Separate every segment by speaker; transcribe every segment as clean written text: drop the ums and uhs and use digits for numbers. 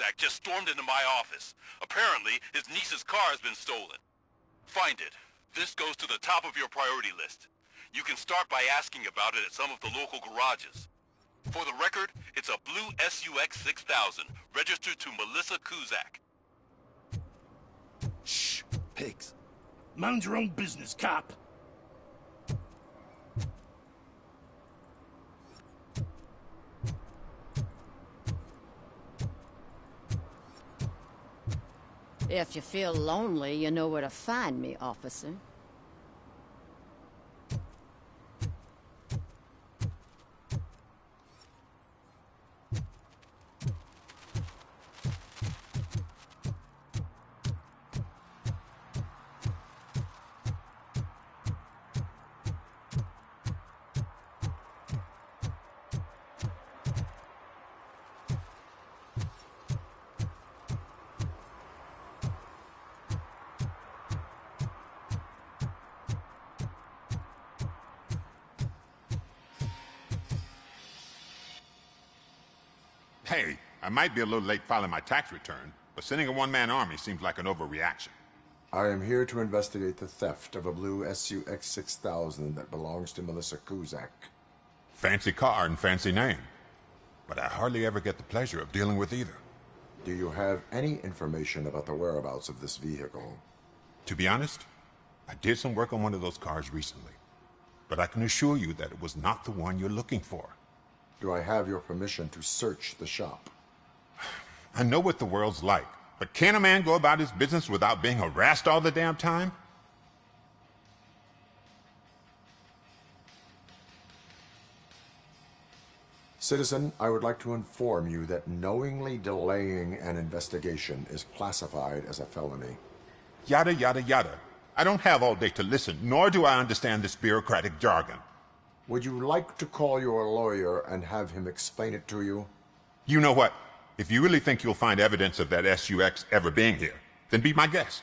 Speaker 1: Kuzak just stormed into my office. Apparently, his niece's car has been stolen. Find it. This goes to the top of your priority list. You can start by asking about it at some of the local garages. For the record, it's a blue SUX 6000, registered to Melissa Kuzak.
Speaker 2: Shh, pigs. Mind your own business, cop.
Speaker 3: If you feel lonely, you know where to find me, officer.
Speaker 4: Hey, I might be a little late filing my tax return, but sending a one-man army seems like an overreaction.
Speaker 5: I am here to investigate the theft of a blue SUX 6000 that belongs to Melissa Kuzak.
Speaker 4: Fancy car and fancy name, but I hardly ever get the pleasure of dealing with either.
Speaker 5: Do you have any information about the whereabouts of this vehicle?
Speaker 4: To be honest, I did some work on one of those cars recently, but I can assure you that it was not the one you're looking for.
Speaker 5: Do I have your permission to search the shop?
Speaker 4: I know what the world's like, but can a man go about his business without being harassed all the damn time?
Speaker 5: Citizen, I would like to inform you that knowingly delaying an investigation is classified as a felony.
Speaker 4: Yada, yada, yada. I don't have all day to listen, nor do I understand this bureaucratic jargon.
Speaker 5: Would you like to call your lawyer and have him explain it to you?
Speaker 4: You know what? If you really think you'll find evidence of that SUX ever being here, then be my guest.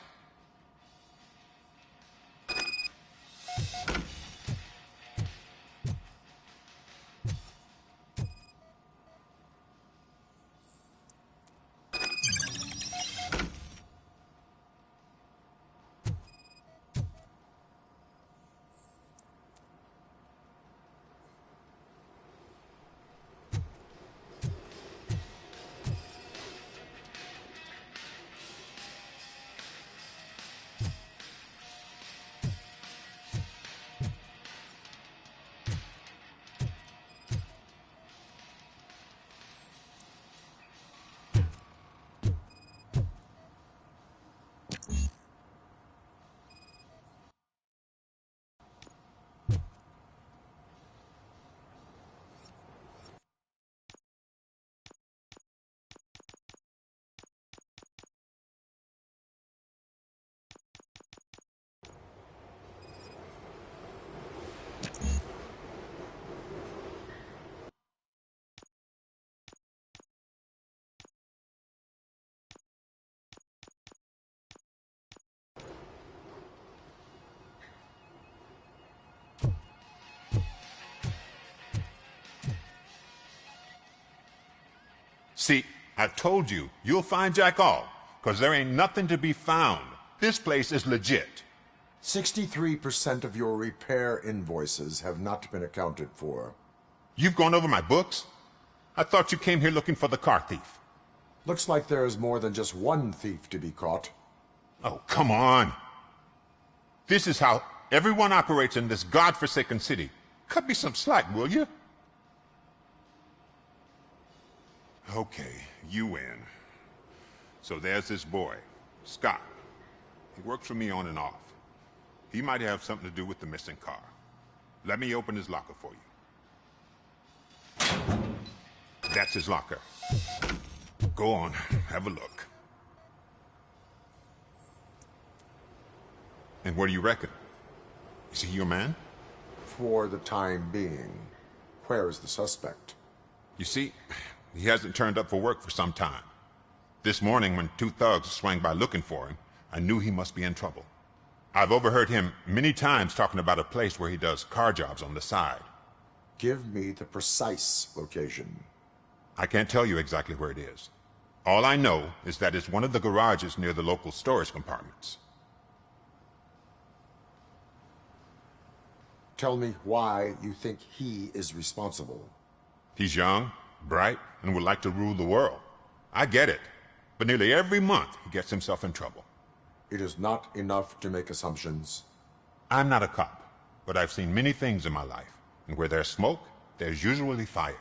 Speaker 4: See, I've told you, you'll find Jack all, 'cause there ain't nothing to be found. This place is legit.
Speaker 5: 63% of your repair invoices have not been accounted for.
Speaker 4: You've gone over my books? I thought you came here looking for the car thief.
Speaker 5: Looks like there's more than just one thief to be caught.
Speaker 4: Oh, come on. This is how everyone operates in this godforsaken city. Cut me some slack, will you? Okay, you win. So there's this boy, Scott. He works for me on and off. He might have something to do with the missing car. Let me open his locker for you. That's his locker. Go on, have a look. And what do you reckon? Is he your man?
Speaker 5: For the time being. Where is the suspect?
Speaker 4: You see, he hasn't turned up for work for some time. This morning, when two thugs swang by looking for him, I knew he must be in trouble. I've overheard him many times talking about a place where he does car jobs on the side.
Speaker 5: Give me the precise location.
Speaker 4: I can't tell you exactly where it is. All I know is that it's one of the garages near the local storage compartments.
Speaker 5: Tell me why you think he is responsible.
Speaker 4: He's young, bright, and would like to rule the world. I get it. But nearly every month, he gets himself in trouble.
Speaker 5: It is not enough to make assumptions.
Speaker 4: I'm not a cop, but I've seen many things in my life. And where there's smoke, there's usually fire.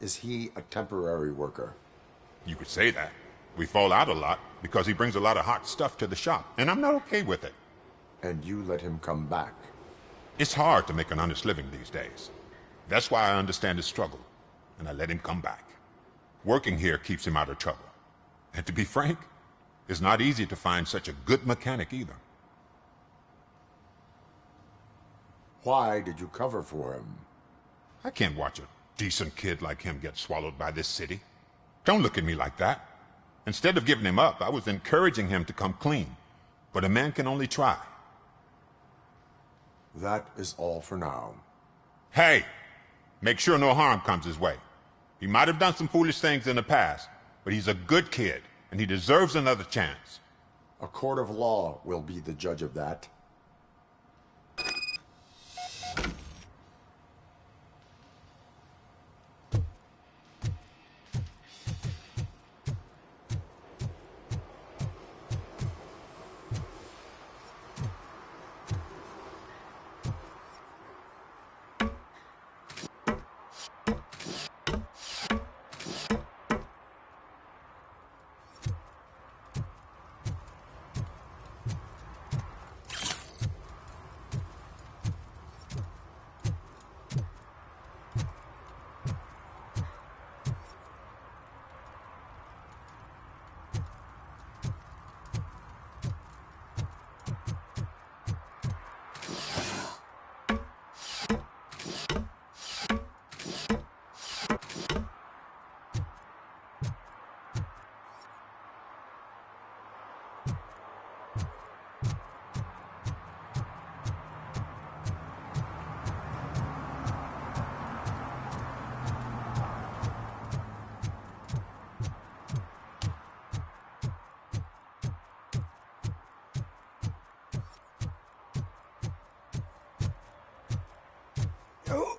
Speaker 5: Is he a temporary worker?
Speaker 4: You could say that. We fall out a lot because he brings a lot of hot stuff to the shop, and I'm not okay with it.
Speaker 5: And you let him come back?
Speaker 4: It's hard to make an honest living these days. That's why I understand his struggle, and I let him come back. Working here keeps him out of trouble. And to be frank, it's not easy to find such a good mechanic either.
Speaker 5: Why did you cover for him?
Speaker 4: I can't watch a decent kid like him get swallowed by this city. Don't look at me like that. Instead of giving him up, I was encouraging him to come clean. But a man can only try.
Speaker 5: That is all for now.
Speaker 4: Hey! Make sure no harm comes his way. He might have done some foolish things in the past, but he's a good kid, and he deserves another chance.
Speaker 5: A court of law will be the judge of that.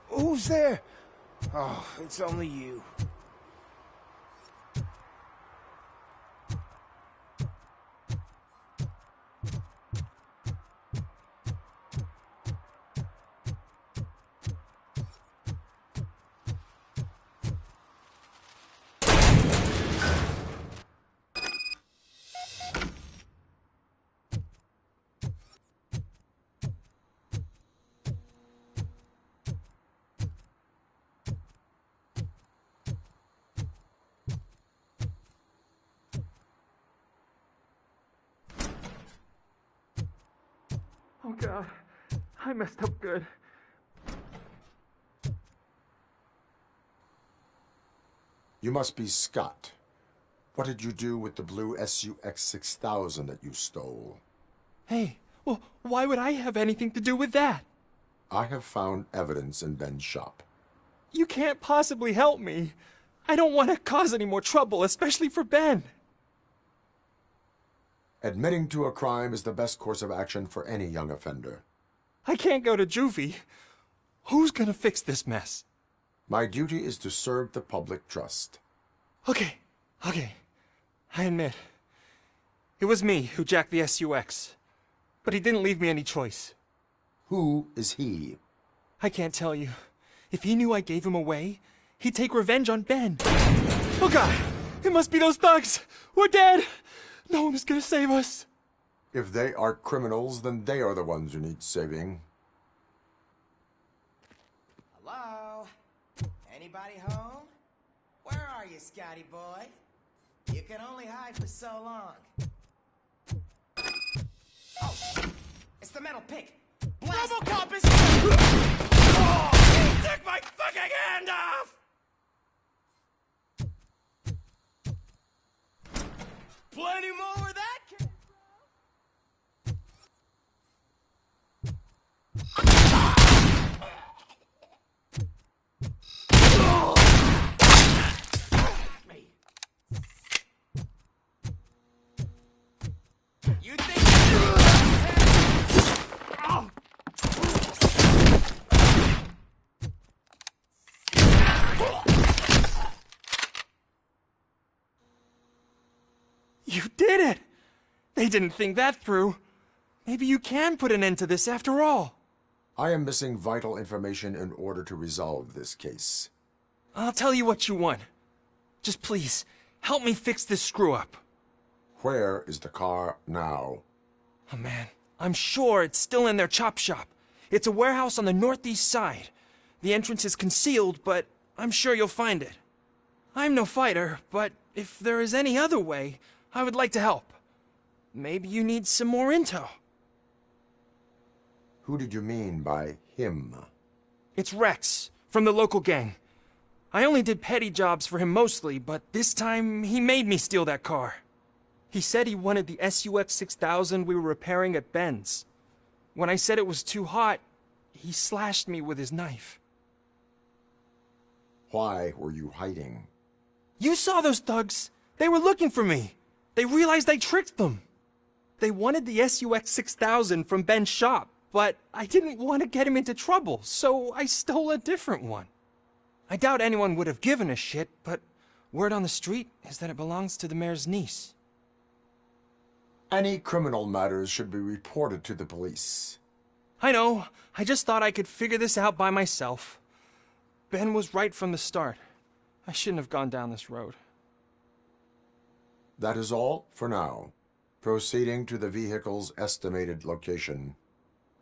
Speaker 6: Who's there? Oh, it's only you.
Speaker 7: Oh God, I messed up good.
Speaker 5: You must be Scott. What did you do with the blue SUX 6000 that you stole?
Speaker 7: Hey, well, why would I have anything to do with that?
Speaker 5: I have found evidence in Ben's shop.
Speaker 7: You can't possibly help me. I don't want to cause any more trouble, especially for Ben.
Speaker 5: Admitting to a crime is the best course of action for any young offender.
Speaker 7: I can't go to juvie. Who's gonna fix this mess?
Speaker 5: My duty is to serve the public trust.
Speaker 7: Okay. I admit. It was me who jacked the SUX. But he didn't leave me any choice.
Speaker 5: Who is he?
Speaker 7: I can't tell you. If he knew I gave him away, he'd take revenge on Ben. Oh God! It must be those thugs! We're dead! No one is gonna save us.
Speaker 5: If they are criminals, then they are the ones who need saving.
Speaker 6: Hello? Anybody home? Where are you, Scotty boy? You can only hide for so long. Oh, it's the metal pick. Blast ROBOCOP is... Oh, he took my fucking hand off! Plenty more where that came from.
Speaker 7: They didn't think that through. Maybe you can put an end to this after all.
Speaker 5: I am missing vital information in order to resolve this case.
Speaker 7: I'll tell you what you want. Just please, help me fix this screw-up.
Speaker 5: Where is the car now?
Speaker 7: Oh man, I'm sure it's still in their chop shop. It's a warehouse on the northeast side. The entrance is concealed, but I'm sure you'll find it. I'm no fighter, but if there is any other way, I would like to help. Maybe you need some more intel.
Speaker 5: Who did you mean by him?
Speaker 7: It's Rex, from the local gang. I only did petty jobs for him mostly, but this time he made me steal that car. He said he wanted the SUX 6000 we were repairing at Ben's. When I said it was too hot, he slashed me with his knife.
Speaker 5: Why were you hiding?
Speaker 7: You saw those thugs. They were looking for me. They realized I tricked them. They wanted the SUX 6000 from Ben's shop, but I didn't want to get him into trouble, so I stole a different one. I doubt anyone would have given a shit, but word on the street is that it belongs to the mayor's niece.
Speaker 5: Any criminal matters should be reported to the police.
Speaker 7: I know. I just thought I could figure this out by myself. Ben was right from the start. I shouldn't have gone down this road.
Speaker 5: That is all for now. Proceeding to the vehicle's estimated location.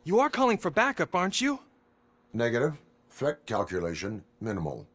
Speaker 7: You are calling for backup, aren't you?
Speaker 5: Negative. Threat calculation minimal.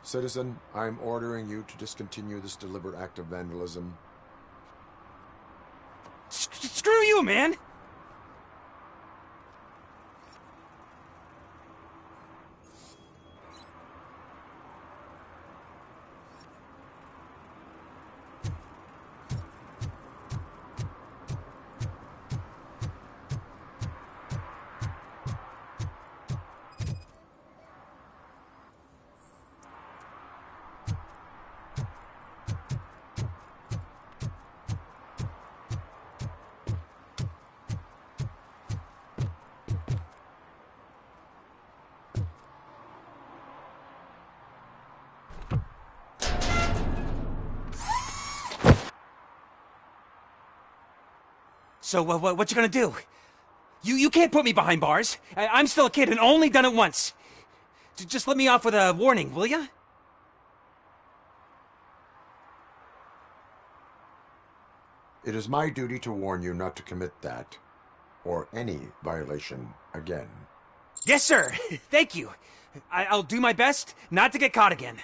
Speaker 5: Citizen, I'm ordering you to discontinue this deliberate act of vandalism.
Speaker 7: Screw you, man!
Speaker 8: So, what you gonna do? You can't put me behind bars. I'm still a kid and only done it once. Just let me off with a warning, will ya?
Speaker 5: It is my duty to warn you not to commit that, or any violation, again.
Speaker 8: Yes, sir. Thank you. I'll do my best not to get caught again.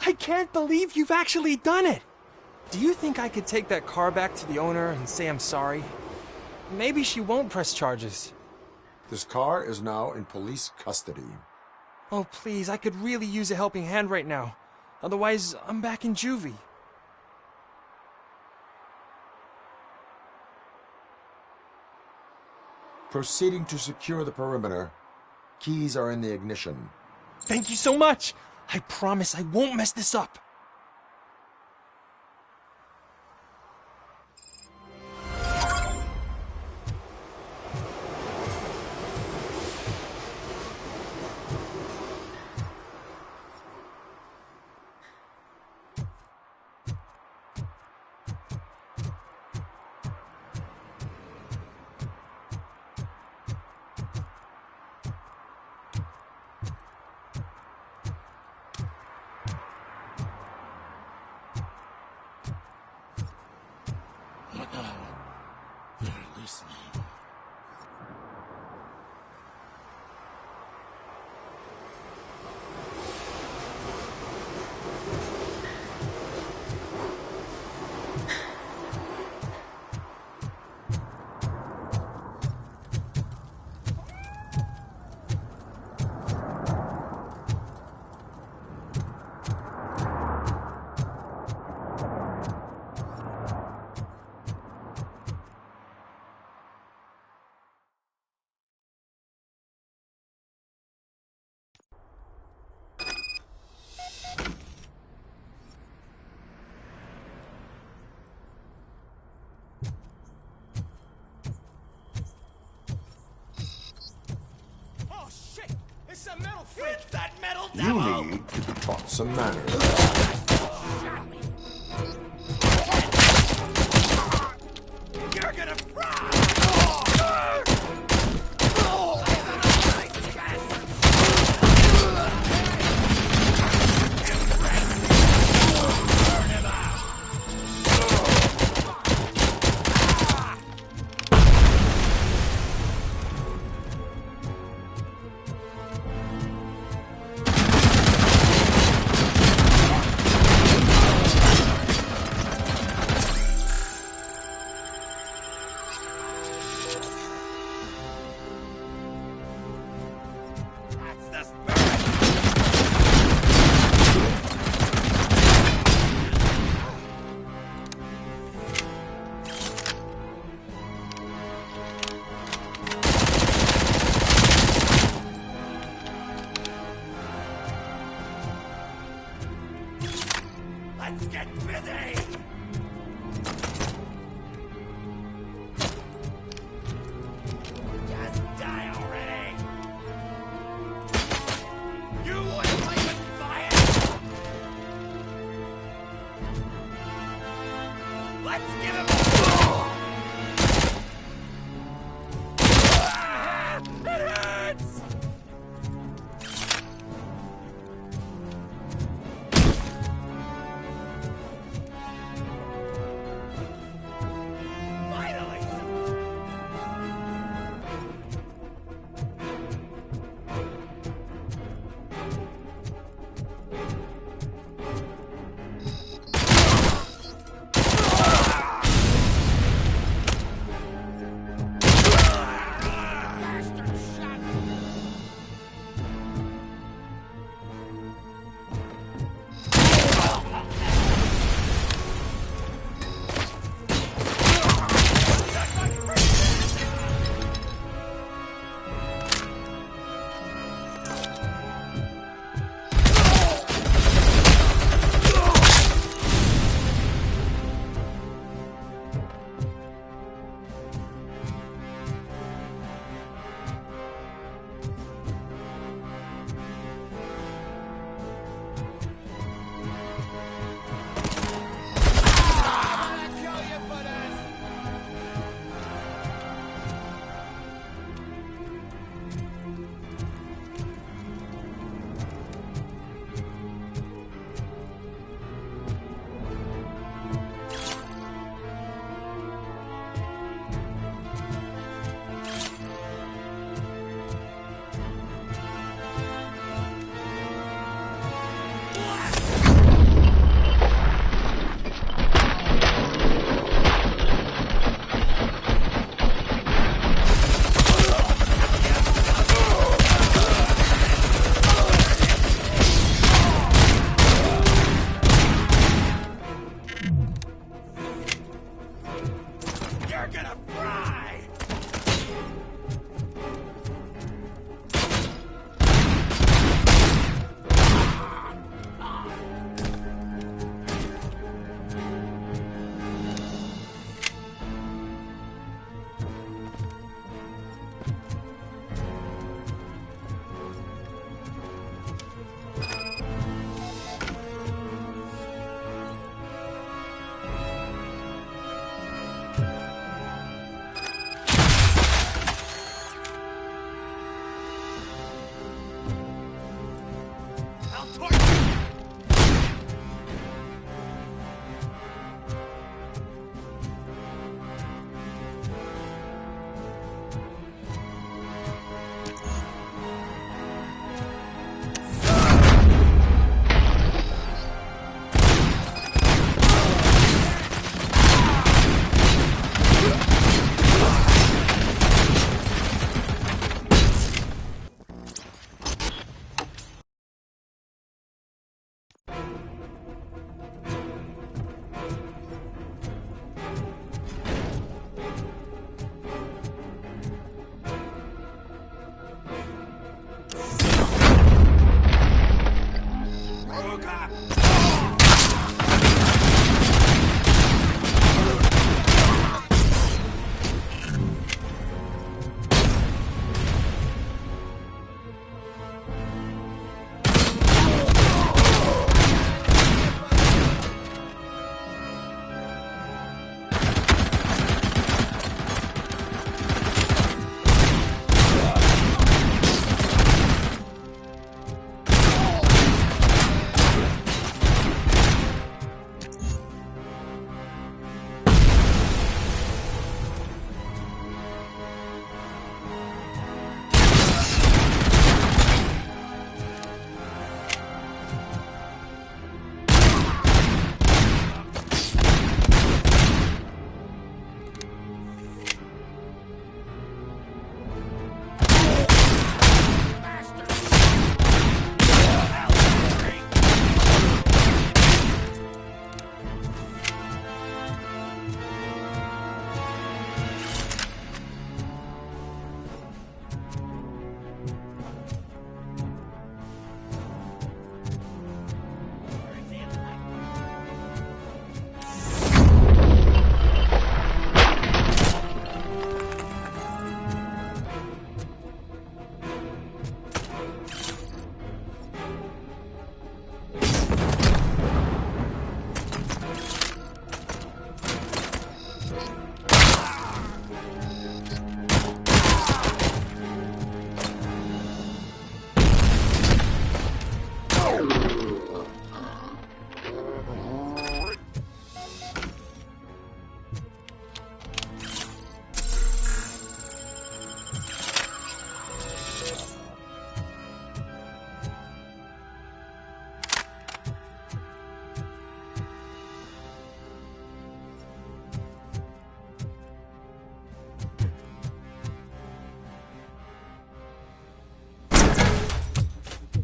Speaker 7: I can't believe you've actually done it! Do you think I could take that car back to the owner and say I'm sorry? Maybe she won't press charges.
Speaker 5: This car is now in police custody.
Speaker 7: Oh, please, I could really use a helping hand right now. Otherwise, I'm back in juvie.
Speaker 5: Proceeding to secure the perimeter. Keys are in the ignition.
Speaker 7: Thank you so much! I promise I won't mess this up.
Speaker 2: Madame, they're listening.
Speaker 6: Oh shit! It's a metal freak! It's that metal
Speaker 5: You need to be taught some manners.
Speaker 6: You're gonna fry!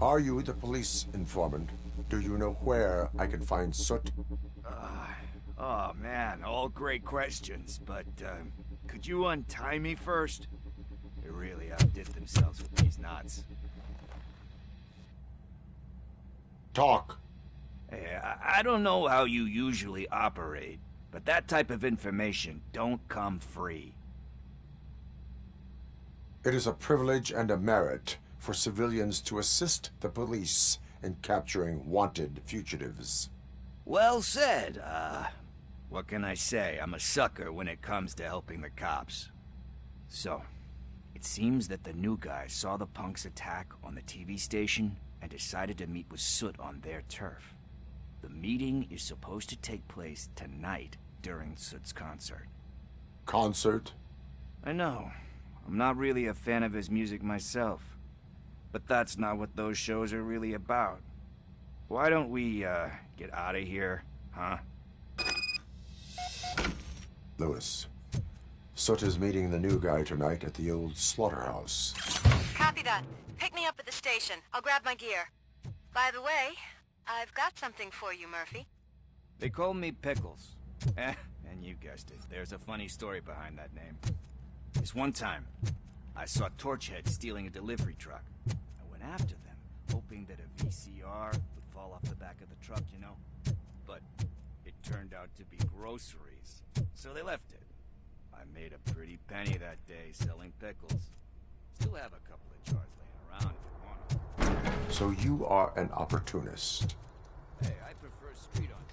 Speaker 5: Are you the police informant? Do you know where I can find Soot?
Speaker 9: Oh man, all great questions, but could you untie me first? They really outdid themselves with these knots.
Speaker 5: Talk.
Speaker 9: Hey, I don't know how you usually operate, but that type of information don't come free.
Speaker 5: It is a privilege and a merit for civilians to assist the police in capturing wanted fugitives.
Speaker 9: Well said. What can I say? I'm a sucker when it comes to helping the cops. So, it seems that the new guy saw the punks attack on the TV station and decided to meet with Soot on their turf. The meeting is supposed to take place tonight during Soot's concert.
Speaker 5: Concert?
Speaker 9: I know. I'm not really a fan of his music myself. But that's not what those shows are really about. Why don't we, get out of here, huh?
Speaker 5: Lewis, Soot is meeting the new guy tonight at the old slaughterhouse.
Speaker 10: Copy that. Pick me up at the station. I'll grab my gear. By the way, I've got something for you, Murphy.
Speaker 9: They call me Pickles. And you guessed it. There's a funny story behind that name. This one time, I saw Torchhead stealing a delivery truck. I went after them, hoping that a VCR would fall off the back of the truck, you know? But it turned out to be groceries, so they left it. I made a pretty penny that day selling pickles. Still have a couple of jars laying around if you want them.
Speaker 5: So you are an opportunist.
Speaker 9: Hey, I prefer street on.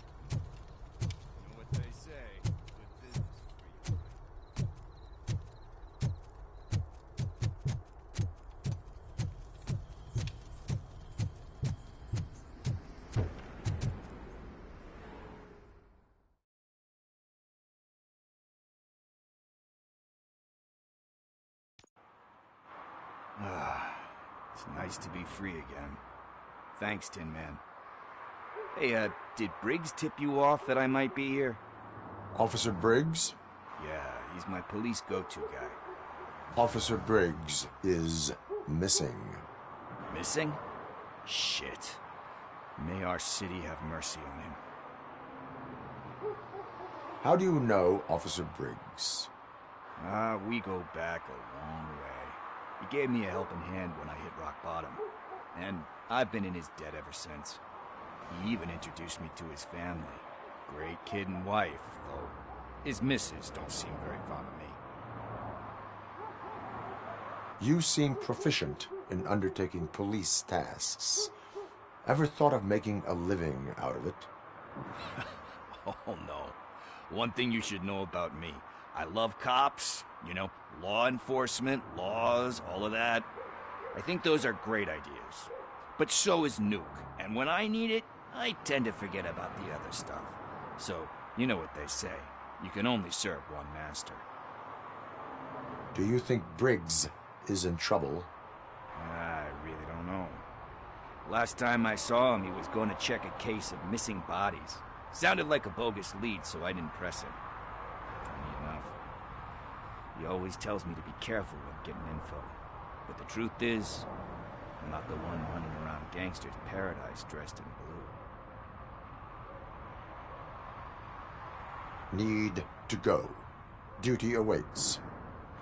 Speaker 9: You know what they say, good business is free. It's nice to be free again. Thanks, Tin Man. Hey, did Briggs tip you off that I might be here?
Speaker 5: Officer Briggs?
Speaker 9: Yeah, he's my police go-to guy.
Speaker 5: Officer Briggs is missing.
Speaker 9: Missing? Shit. May our city have mercy on him.
Speaker 5: How do you know Officer Briggs?
Speaker 9: We go back a long way. He gave me a helping hand when I hit rock bottom. And I've been in his debt ever since. He even introduced me to his family. Great kid and wife, though his missus don't seem very fond of me.
Speaker 5: You seem proficient in undertaking police tasks. Ever thought of making a living out of it?
Speaker 9: Oh, no. One thing you should know about me. I love cops, you know, law enforcement, laws, all of that. I think those are great ideas. But so is Nuke, and when I need it, I tend to forget about the other stuff. So, you know what they say. You can only serve one master.
Speaker 5: Do you think Briggs is in trouble?
Speaker 9: I really don't know. Last time I saw him, he was going to check a case of missing bodies. Sounded like a bogus lead, so I didn't press him. Funny enough. He always tells me to be careful when getting info. But the truth is, I'm not the one running around gangsters' paradise dressed in blue.
Speaker 5: Need to go. Duty awaits.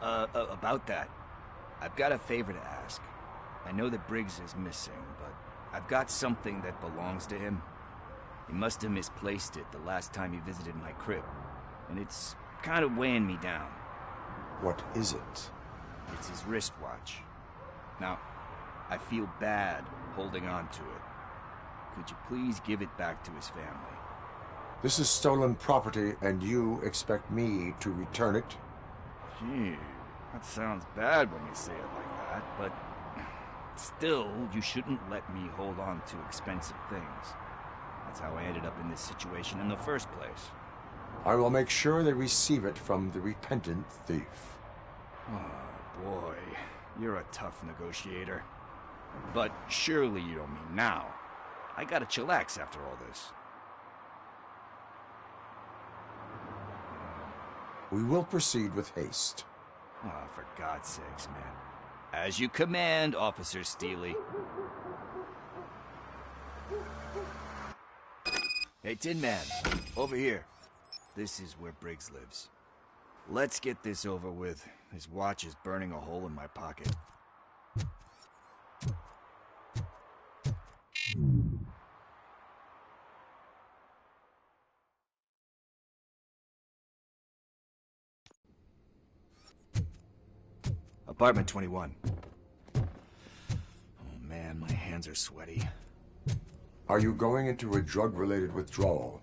Speaker 9: About that, I've got a favor to ask. I know that Briggs is missing, but I've got something that belongs to him. He must have misplaced it the last time he visited my crib, and it's kind of weighing me down.
Speaker 5: What is it?
Speaker 9: It's his wristwatch. Now, I feel bad holding on to it. Could you please give it back to his family?
Speaker 5: This is stolen property, and you expect me to return it?
Speaker 9: Gee, that sounds bad when you say it like that, but still, you shouldn't let me hold on to expensive things. That's how I ended up in this situation in the first place.
Speaker 5: I will make sure they receive it from the repentant thief.
Speaker 9: Oh, boy. You're a tough negotiator. But surely you don't mean now. I gotta chillax after all this.
Speaker 5: We will proceed with haste.
Speaker 9: Oh, for God's sakes, man. As you command, Officer Steely. Hey, Tin Man, over here. This is where Briggs lives. Let's get this over with. His watch is burning a hole in my pocket. Apartment 21. Oh man, my hands are sweaty.
Speaker 5: Are you going into a drug-related withdrawal?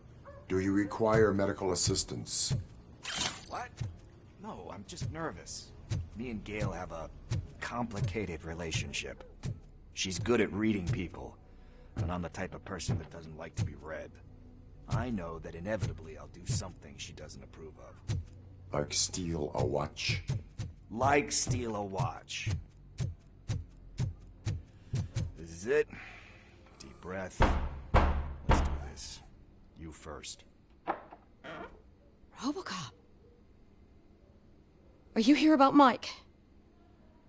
Speaker 5: Do you require medical assistance?
Speaker 9: What? No, I'm just nervous. Me and Gail have a complicated relationship. She's good at reading people, but I'm the type of person that doesn't like to be read. I know that inevitably I'll do something she doesn't approve of.
Speaker 5: Like steal a watch?
Speaker 9: Like steal a watch. This is it. Deep breath. Let's do this. You first.
Speaker 3: ROBOCOP. Are you here about Mike?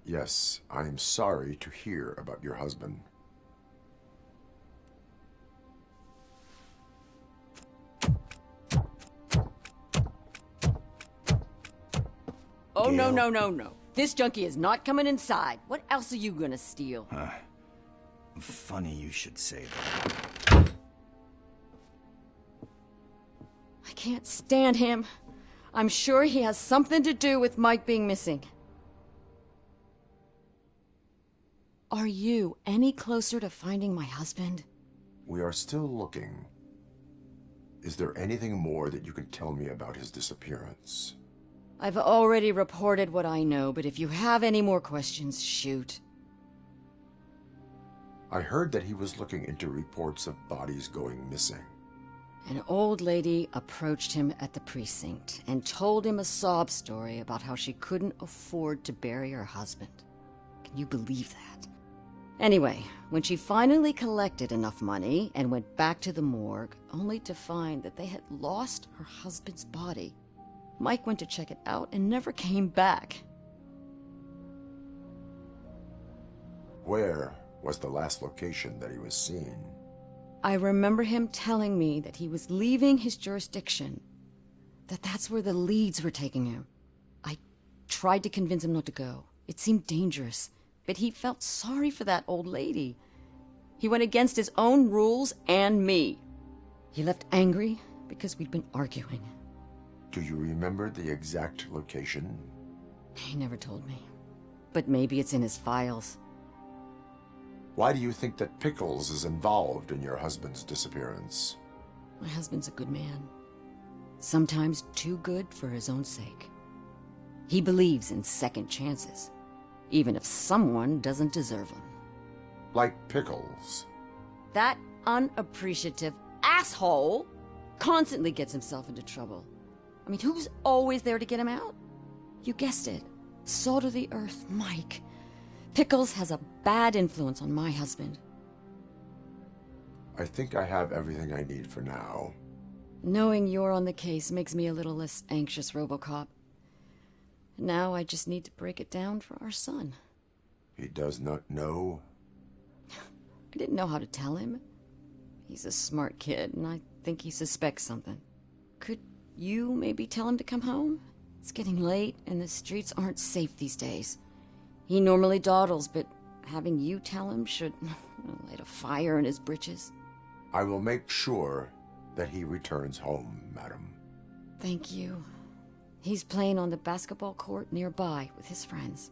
Speaker 5: Yes, I am sorry to hear about your husband.
Speaker 3: Oh, no, no, no, no. This junkie is not coming inside. What else are you gonna steal?
Speaker 9: Funny you should say that.
Speaker 3: I can't stand him. I'm sure he has something to do with Mike being missing. Are you any closer to finding my husband?
Speaker 5: We are still looking. Is there anything more that you can tell me about his disappearance?
Speaker 3: I've already reported what I know, but if you have any more questions, shoot.
Speaker 5: I heard that he was looking into reports of bodies going missing.
Speaker 3: An old lady approached him at the precinct and told him a sob story about how she couldn't afford to bury her husband. Can you believe that? Anyway, when she finally collected enough money and went back to the morgue, only to find that they had lost her husband's body, Mike went to check it out and never came back.
Speaker 5: Where was the last location that he was seen?
Speaker 3: I remember him telling me that he was leaving his jurisdiction, that's where the leads were taking him. I tried to convince him not to go. It seemed dangerous, but he felt sorry for that old lady. He went against his own rules and me. He left angry because we'd been arguing.
Speaker 5: Do you remember the exact location?
Speaker 3: He never told me, but maybe it's in his files.
Speaker 5: Why do you think that Pickles is involved in your husband's disappearance?
Speaker 3: My husband's a good man. Sometimes too good for his own sake. He believes in second chances, even if someone doesn't deserve them.
Speaker 5: Like Pickles?
Speaker 3: That unappreciative asshole constantly gets himself into trouble. I mean, who's always there to get him out? You guessed it. Salt of the earth, Mike. Pickles has a bad influence on my husband.
Speaker 5: I think I have everything I need for now.
Speaker 3: Knowing you're on the case makes me a little less anxious, RoboCop. Now I just need to break it down for our son.
Speaker 5: He does not know?
Speaker 3: I didn't know how to tell him. He's a smart kid, and I think he suspects something. Could you maybe tell him to come home? It's getting late, and the streets aren't safe these days. He normally dawdles, but having you tell him should light a fire in his britches.
Speaker 5: I will make sure that he returns home, madam.
Speaker 3: Thank you. He's playing on the basketball court nearby with his friends.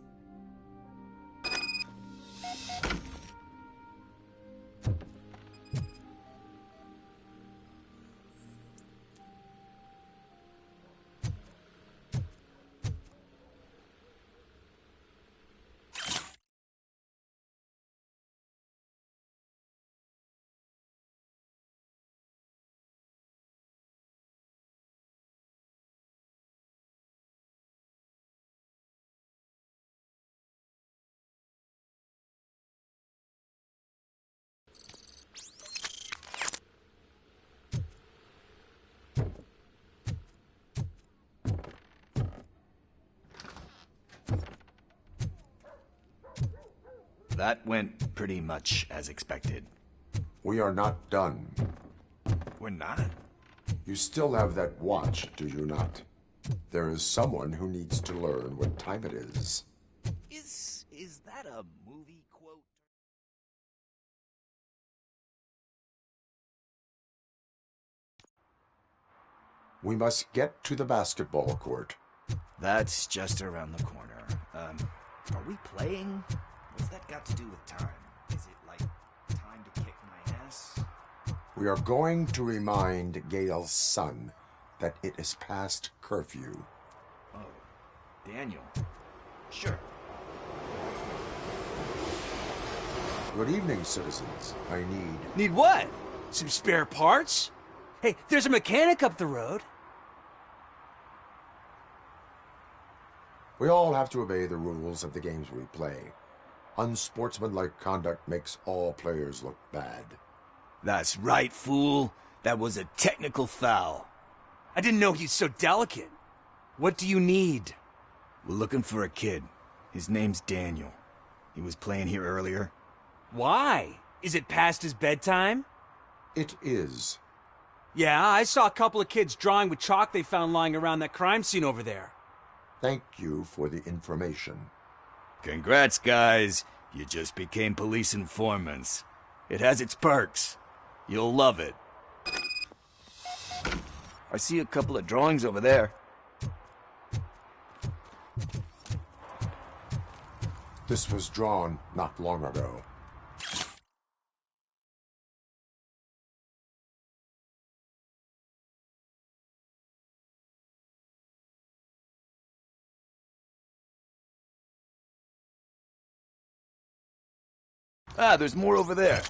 Speaker 9: That went pretty much as expected.
Speaker 5: We are not done.
Speaker 9: We're not?
Speaker 5: You still have that watch, do you not? There is someone who needs to learn what time it is.
Speaker 9: Is that a movie quote?
Speaker 5: We must get to the basketball court.
Speaker 9: That's just around the corner. Are we playing? What's that got to do with time? Is it like time to kick my ass?
Speaker 5: We are going to remind Gail's son that it is past curfew.
Speaker 9: Oh, Daniel. Sure.
Speaker 5: Good evening, citizens. I
Speaker 8: Need what? Some spare parts? Hey, there's a mechanic up the road.
Speaker 5: We all have to obey the rules of the games we play. Unsportsmanlike conduct makes all players look bad.
Speaker 9: That's right, fool. That was a technical foul.
Speaker 8: I didn't know he's so delicate. What do you need?
Speaker 9: We're looking for a kid. His name's Daniel. He was playing here earlier.
Speaker 8: Why? Is it past his bedtime?
Speaker 5: It is.
Speaker 8: Yeah, I saw a couple of kids drawing with chalk they found lying around that crime scene over there.
Speaker 5: Thank you for the information.
Speaker 9: Congrats, guys. You just became police informants. It has its perks. You'll love it. I see a couple of drawings over there.
Speaker 5: This was drawn not long ago.
Speaker 9: Ah, there's more over there.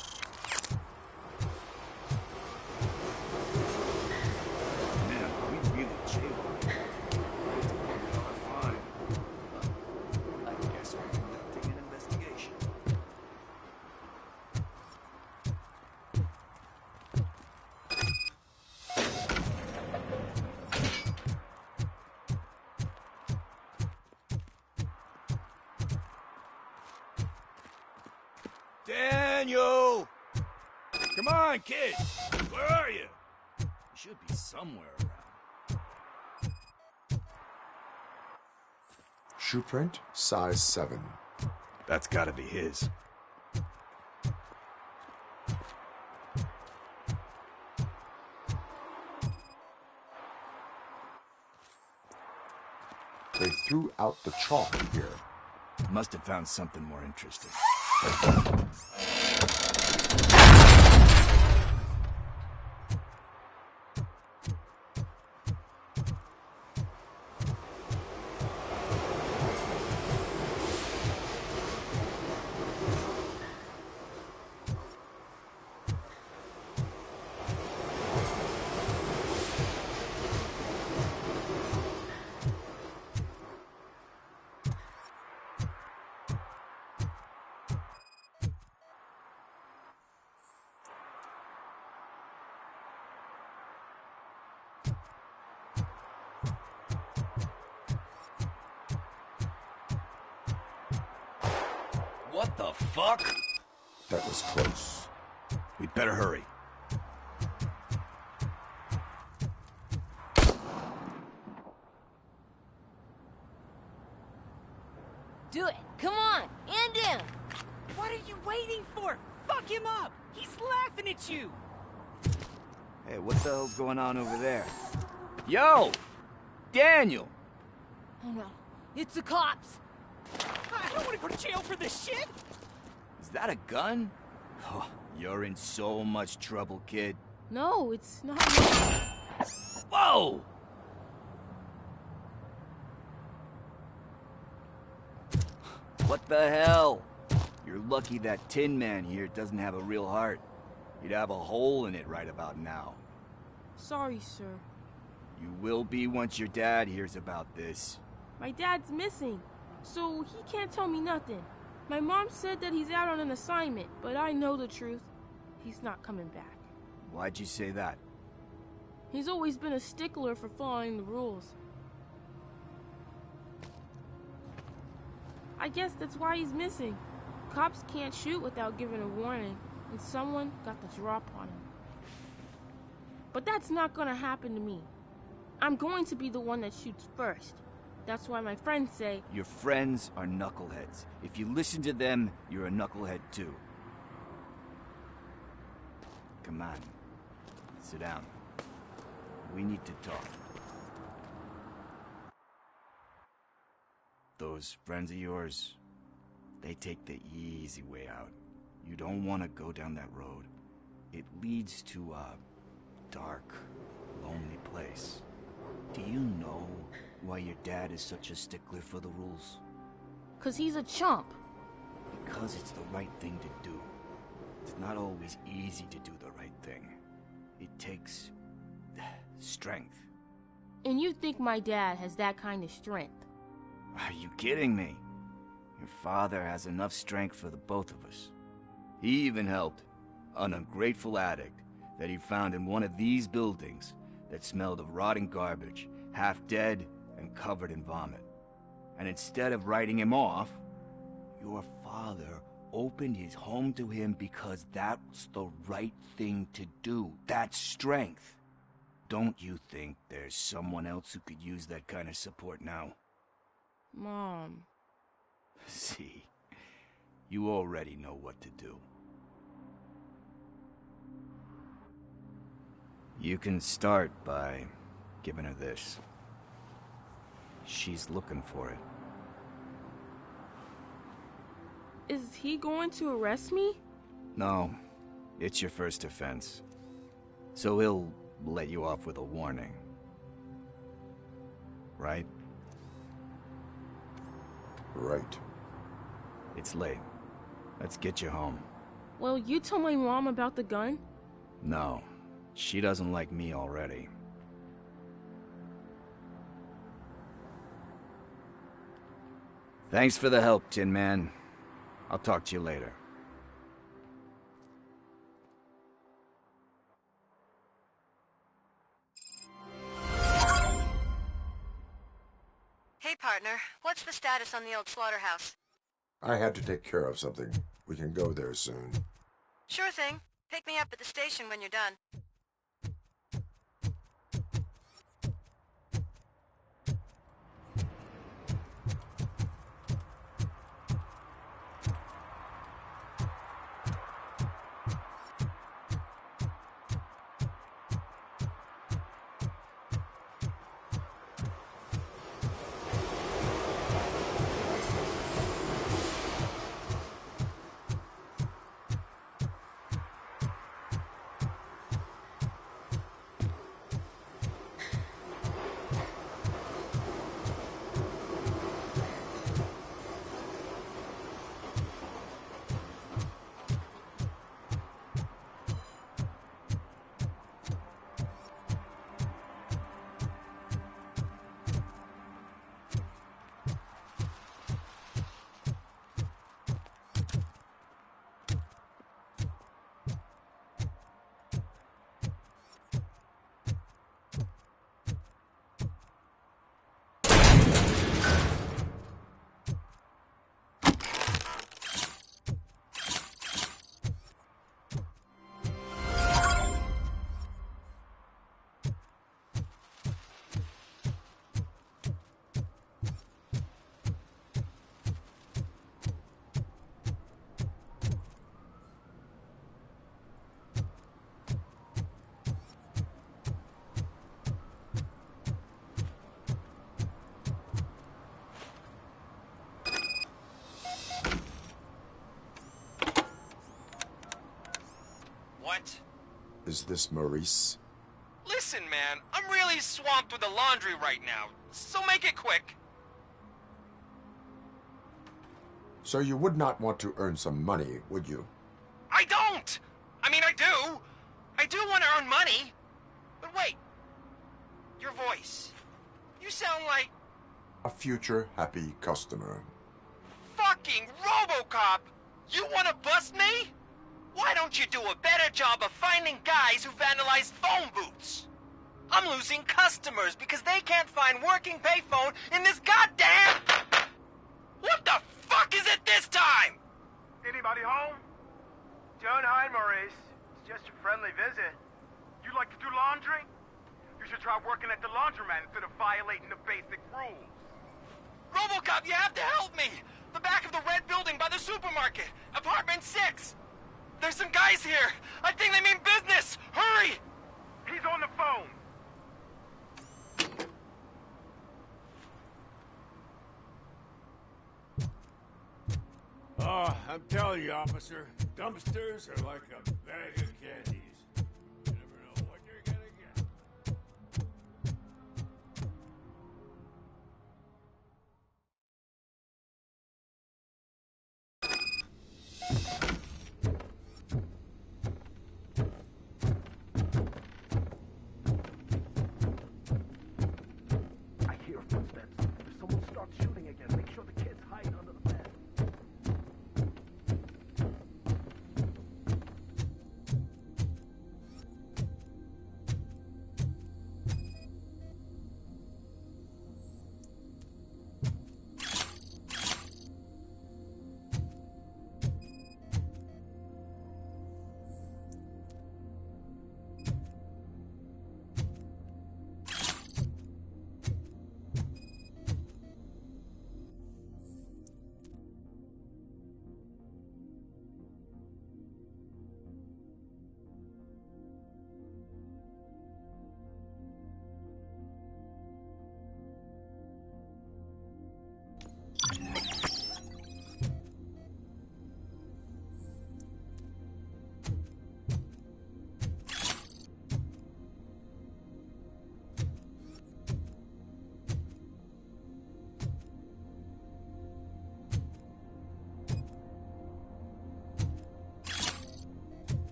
Speaker 9: Man, we really jailed. Fine. I guess we're conducting an investigation. Daniel! Come on, kid! Where are you? You should be somewhere around.
Speaker 5: Shoe print, size 7.
Speaker 9: That's gotta be his.
Speaker 5: They threw out the chalk here.
Speaker 9: Must have found something more interesting. What the fuck?
Speaker 5: That was close.
Speaker 9: We'd better hurry.
Speaker 11: Do it! Come on! End him!
Speaker 8: What are you waiting for? Fuck him up! He's laughing at you!
Speaker 9: Hey, what the hell's going on over there? Yo! Daniel!
Speaker 11: Oh no, it's the cops!
Speaker 8: I don't want to go to jail for this shit!
Speaker 9: Is that a gun? Oh, you're in so much trouble, kid.
Speaker 11: No, it's not.
Speaker 9: Whoa! What the hell? You're lucky that Tin Man here doesn't have a real heart. He'd have a hole in it right about now.
Speaker 11: Sorry, sir.
Speaker 9: You will be once your dad hears about this.
Speaker 11: My dad's missing, so he can't tell me nothing. My mom said that he's out on an assignment, but I know the truth. He's not coming back.
Speaker 9: Why'd you say that?
Speaker 11: He's always been a stickler for following the rules. I guess that's why he's missing. Cops can't shoot without giving a warning, and someone got the drop on him. But that's not gonna happen to me. I'm going to be the one that shoots first. That's why my friends say...
Speaker 9: Your friends are knuckleheads. If you listen to them, you're a knucklehead too. Come on. Sit down. We need to talk. Those friends of yours, they take the easy way out. You don't want to go down that road. It leads to a dark, lonely place. Do you know why your dad is such a stickler for the rules?
Speaker 11: 'Cause he's a chump.
Speaker 9: Because it's the right thing to do. It's not always easy to do the right thing. It takes strength.
Speaker 11: And you think my dad has that kind of strength?
Speaker 9: Are you kidding me? Your father has enough strength for the both of us. He even helped an ungrateful addict that he found in one of these buildings that smelled of rotting garbage, half dead and covered in vomit. And instead of writing him off, your father opened his home to him because that was the right thing to do. That's strength. Don't you think there's someone else who could use that kind of support now?
Speaker 11: Mom.
Speaker 9: See, you already know what to do. You can start by giving her this. She's looking for it.
Speaker 11: Is he going to arrest me?
Speaker 9: No, it's your first offense. So he'll let you off with a warning. Right?
Speaker 5: Right.
Speaker 9: It's late. Let's get you home.
Speaker 11: Well, you told my mom about the gun?
Speaker 9: No, she doesn't like me already. Thanks for the help, Tin Man. I'll talk to you later.
Speaker 10: Hey, partner. What's the status on the old slaughterhouse?
Speaker 5: I had to take care of something. We can go there soon.
Speaker 10: Sure thing. Pick me up at the station when you're done.
Speaker 7: What?
Speaker 5: Is this Maurice?
Speaker 7: Listen, man, I'm really swamped with the laundry right now, so make it quick.
Speaker 5: So you would not want to earn some money, would you?
Speaker 7: I don't! I mean, I do! I do want to earn money! But wait, your voice. You sound like...
Speaker 5: A future happy customer.
Speaker 7: fucking ROBOCOP! You want to bust me? Why don't you do a better job of finding guys who vandalize phone booths? I'm losing customers because they can't find working payphone in this goddamn... What the fuck is it this time?
Speaker 12: Anybody home? Don't hide, Maurice. It's just a friendly visit. You like to do laundry? You should try working at the laundromat instead of violating the basic rules.
Speaker 7: ROBOCOP, you have to help me! The back of the red building by the supermarket, apartment 6. There's some guys here. I think they mean business. Hurry!
Speaker 12: He's on the phone.
Speaker 2: Oh, I'm telling you, officer, dumpsters are like a bag of candies. You never know what you're gonna get.
Speaker 12: I hear footsteps. If someone starts shooting again, make sure the kid's hiding under the bed.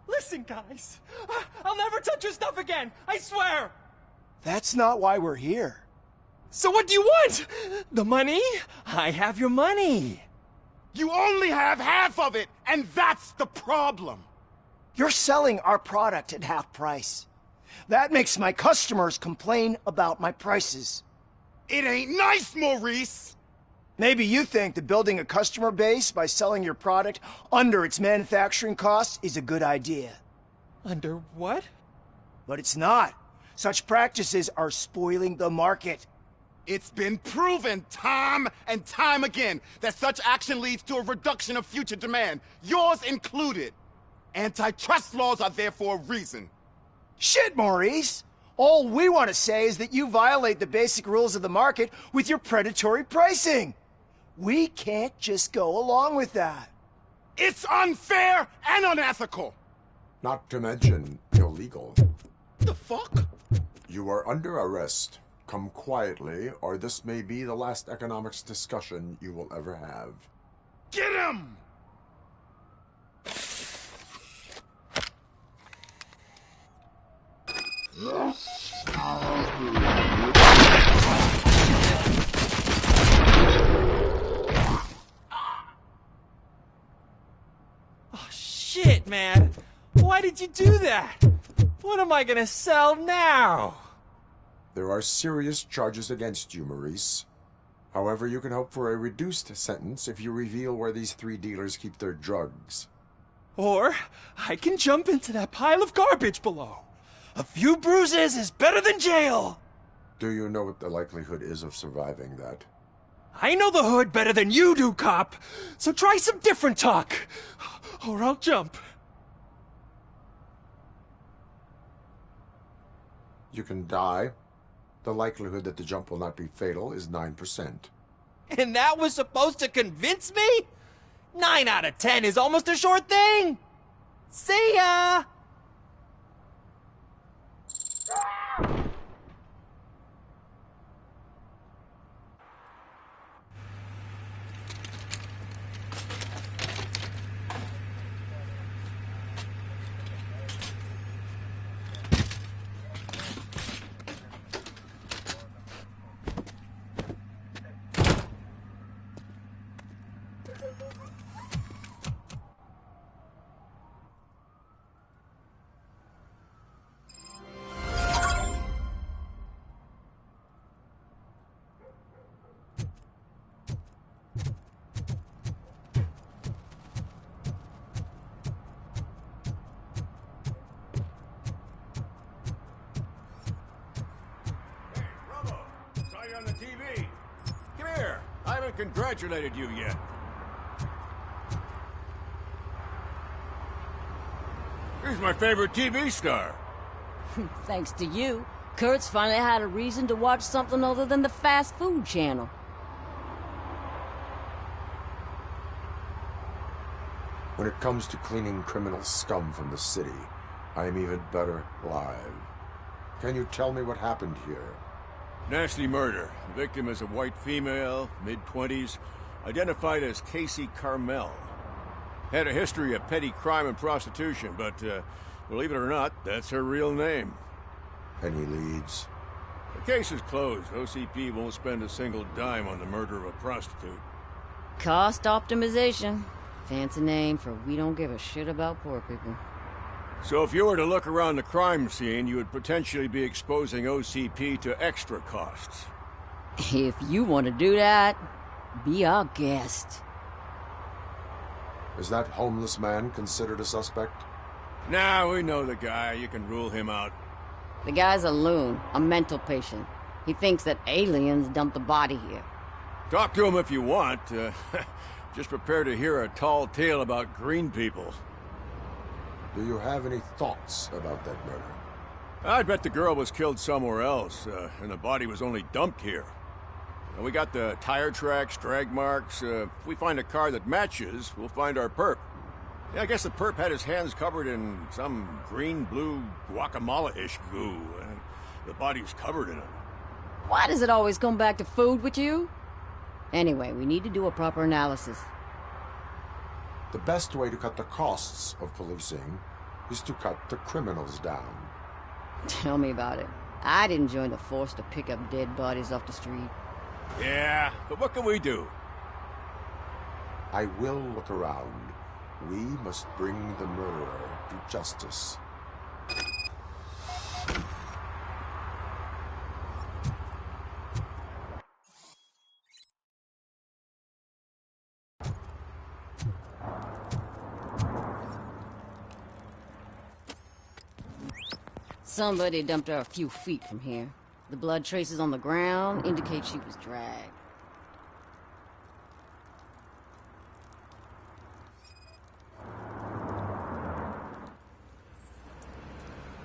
Speaker 7: Listen, guys. I'll never touch your stuff again. I swear.
Speaker 13: That's not why we're here.
Speaker 7: So what do you want? The money? I have your money.
Speaker 12: You only have half of it, and that's the problem.
Speaker 13: You're selling our product at half price. That makes my customers complain about my prices.
Speaker 12: It ain't nice, Maurice!
Speaker 13: Maybe you think that building a customer base by selling your product under its manufacturing costs is a good idea.
Speaker 7: Under what?
Speaker 13: But it's not. Such practices are spoiling the market.
Speaker 12: It's been proven time and time again that such action leads to a reduction of future demand, yours included. Antitrust laws are there for a reason.
Speaker 13: Shit, Maurice! All we want to say is that you violate the basic rules of the market with your predatory pricing. We can't just go along with that.
Speaker 12: It's unfair and unethical!
Speaker 5: Not to mention illegal.
Speaker 12: The fuck?
Speaker 5: You are under arrest. Come quietly, or this may be the last economics discussion you will ever have.
Speaker 12: Get him!
Speaker 7: Oh, shit, man. Why did you do that? What am I gonna sell now?
Speaker 5: There are serious charges against you, Maurice. However, you can hope for a reduced sentence if you reveal where these 3 dealers keep their drugs.
Speaker 7: Or I can jump into that pile of garbage below. A few bruises is better than jail.
Speaker 5: Do you know what the likelihood is of surviving that?
Speaker 7: I know the hood better than you do, cop. So try some different talk, or I'll jump.
Speaker 5: You can die. The likelihood that the jump will not be fatal is 9%.
Speaker 7: And that was supposed to convince me? 9 out of 10 is almost a sure thing. See ya!
Speaker 2: haven't congratulated you yet. Here's my favorite TV star.
Speaker 3: Thanks to you, Kurt's finally had a reason to watch something other than the fast food channel.
Speaker 5: When it comes to cleaning criminal scum from the city, I am even better live. Can you tell me what happened here?
Speaker 2: Nasty murder. The victim is a white female, mid-20s, identified as Casey Carmel. Had a history of petty crime and prostitution, but believe it or not, that's her real name.
Speaker 5: Any leads?
Speaker 2: The case is closed. OCP won't spend a single dime on the murder of a prostitute.
Speaker 3: Cost optimization. Fancy name for we don't give a shit about poor people.
Speaker 2: So if you were to look around the crime scene, you would potentially be exposing OCP to extra costs.
Speaker 3: If you want to do that, be our guest.
Speaker 5: Is that homeless man considered a suspect?
Speaker 2: Nah, we know the guy. You can rule him out.
Speaker 3: The guy's a loon, a mental patient. He thinks that aliens dumped the body here.
Speaker 2: Talk to him if you want. Just prepare to hear a tall tale about green people.
Speaker 5: Do you have any thoughts about that murder?
Speaker 2: I bet the girl was killed somewhere else, and the body was only dumped here. And we got the tire tracks, drag marks. If we find a car that matches, we'll find our perp. Yeah, I guess the perp had his hands covered in some green-blue guacamole-ish goo, and the body's covered in it.
Speaker 3: Why does it always come back to food with you? Anyway, we need to do a proper analysis.
Speaker 5: The best way to cut the costs of policing is to cut the criminals down.
Speaker 3: Tell me about it. I didn't join the force to pick up dead bodies off the street.
Speaker 2: Yeah, but what can we do?
Speaker 5: I will look around. We must bring the murderer to justice.
Speaker 3: Somebody dumped her a few feet from here. The blood traces on the ground indicate she was dragged.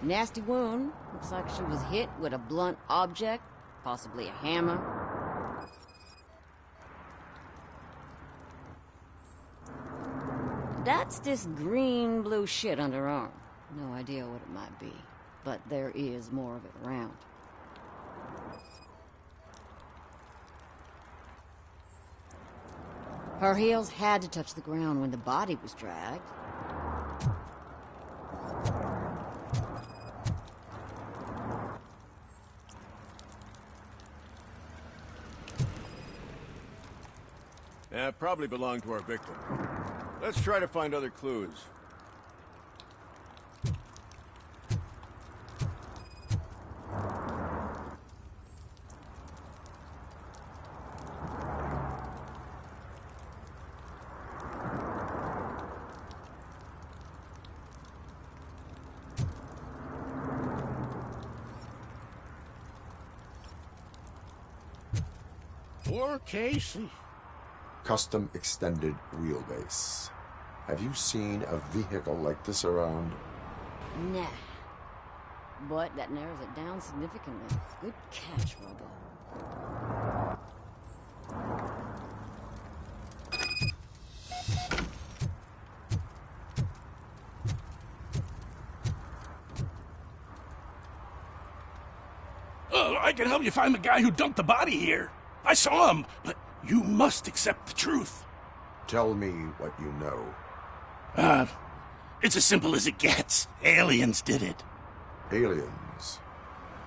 Speaker 3: Nasty wound. Looks like she was hit with a blunt object, possibly a hammer. That's this green-blue shit under her arm. No idea what it might be, but there is more of it around. Her heels had to touch the ground when the body was dragged.
Speaker 2: Yeah, probably belonged to our victim. Let's try to find other clues.
Speaker 14: Poor Casey.
Speaker 5: Custom extended wheelbase. Have you seen a vehicle like this around?
Speaker 3: Nah. But that narrows it down significantly. Good catch, Robo.
Speaker 14: I can help you find the guy who dumped the body here. I saw him, but you must accept the truth.
Speaker 5: Tell me what you know.
Speaker 14: It's as simple as it gets. Aliens did it.
Speaker 5: Aliens?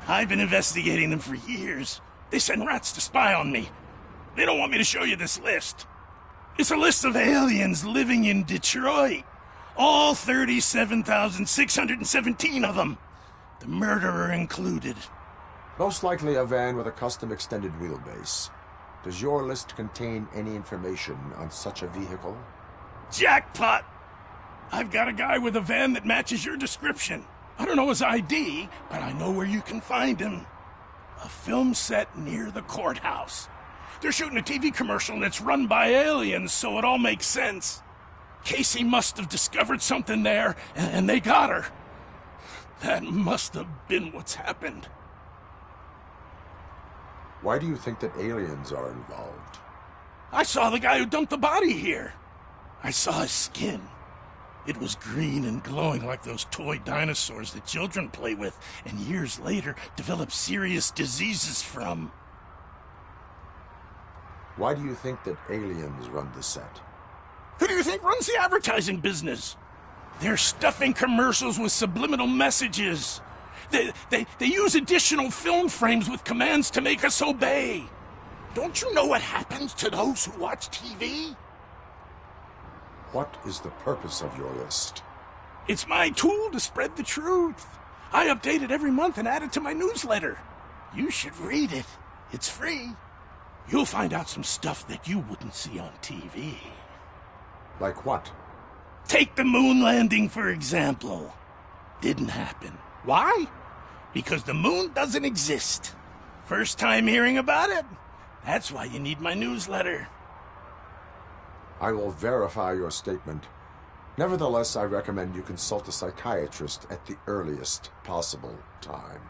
Speaker 14: I've been investigating them for years. They send rats to spy on me. They don't want me to show you this list. It's a list of aliens living in Detroit. All 37,617 of them. The murderer included.
Speaker 5: Most likely a van with a custom extended wheelbase. Does your list contain any information on such a vehicle?
Speaker 14: Jackpot! I've got a guy with a van that matches your description. I don't know his ID, but I know where you can find him. A film set near the courthouse. They're shooting a TV commercial that's run by aliens, so it all makes sense. Casey must have discovered something there, and they got her. That must have been what's happened.
Speaker 5: Why do you think that aliens are involved?
Speaker 14: I saw the guy who dumped the body here. I saw his skin. It was green and glowing like those toy dinosaurs that children play with, and years later develop serious diseases from.
Speaker 5: Why do you think that aliens run the set?
Speaker 14: Who do you think runs the advertising business? They're stuffing commercials with subliminal messages. They use additional film frames with commands to make us obey. Don't you know what happens to those who watch TV?
Speaker 5: What is the purpose of your list?
Speaker 14: It's my tool to spread the truth. I update it every month and add it to my newsletter. You should read it. It's free. You'll find out some stuff that you wouldn't see on TV.
Speaker 5: Like what?
Speaker 14: Take the moon landing, for example. Didn't happen. Why? Because the moon doesn't exist. First time hearing about it? That's why you need my newsletter.
Speaker 5: I will verify your statement. Nevertheless, I recommend you consult a psychiatrist at the earliest possible time.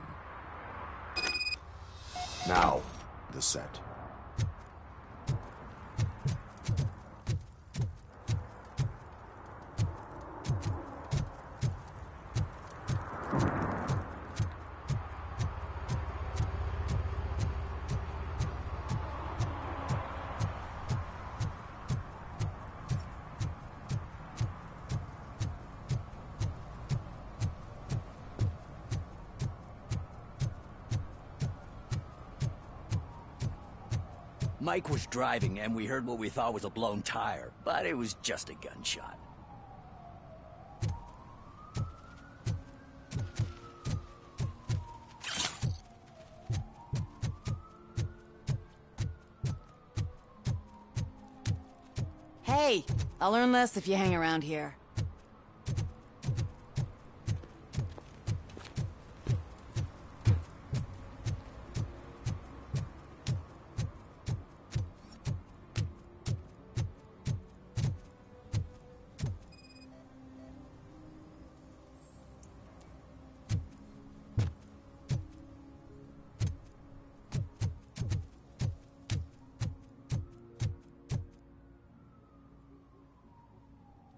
Speaker 5: Now, the set.
Speaker 15: Mike was driving, and we heard what we thought was a blown tire, but it was just a gunshot.
Speaker 3: Hey, I'll learn less if you hang around here.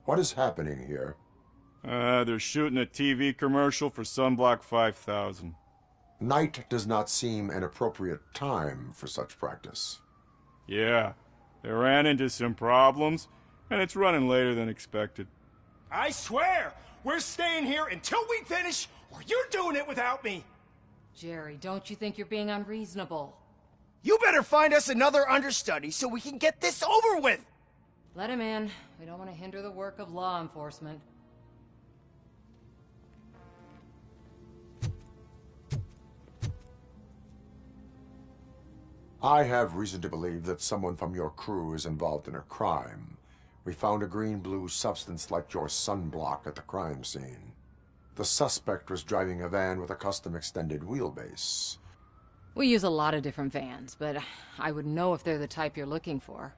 Speaker 5: What is happening here?
Speaker 16: They're shooting a TV commercial for Sunblock 5000.
Speaker 5: Night does not seem an appropriate time for such practice.
Speaker 16: Yeah, they ran into some problems, and it's running later than expected.
Speaker 13: I swear, we're staying here until we finish, or you're doing it without me.
Speaker 17: Jerry, don't you think you're being unreasonable?
Speaker 13: You better find us another understudy so we can get this over with.
Speaker 17: Let him in. We don't want to hinder the work of law enforcement.
Speaker 5: I have reason to believe that someone from your crew is involved in a crime. We found a green-blue substance like your sunblock at the crime scene. The suspect was driving a van with a custom extended wheelbase.
Speaker 17: We use a lot of different vans, but I would know if they're the type you're looking for.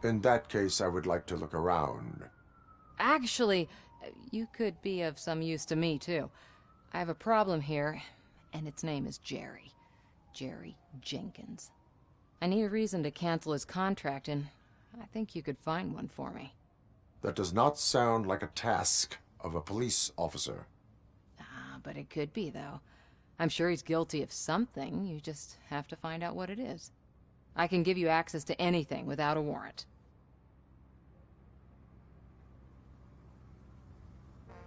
Speaker 5: In that case, I would like to look around.
Speaker 17: Actually, you could be of some use to me, too. I have a problem here, and its name is Jerry. Jerry Jenkins. I need a reason to cancel his contract, and I think you could find one for me.
Speaker 5: That does not sound like a task of a police officer.
Speaker 17: But it could be, though. I'm sure he's guilty of something. You just have to find out what it is. I can give you access to anything without a warrant.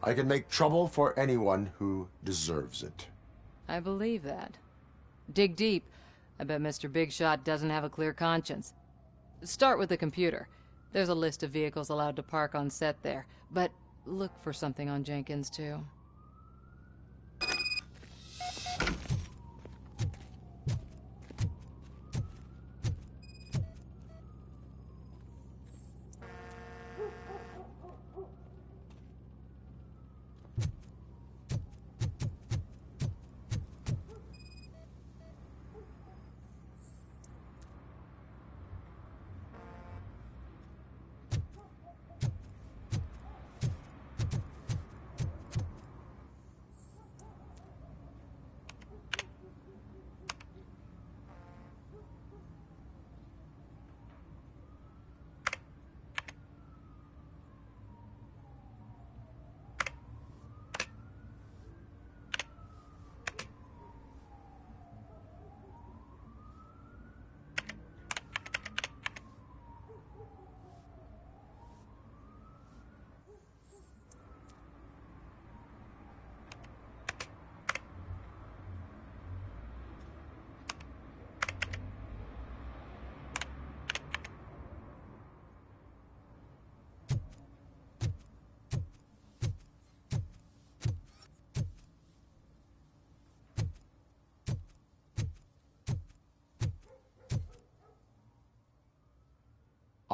Speaker 5: I can make trouble for anyone who deserves it.
Speaker 17: I believe that. Dig deep. I bet Mr. Big Shot doesn't have a clear conscience. Start with the computer. There's a list of vehicles allowed to park on set there. But look for something on Jenkins, too.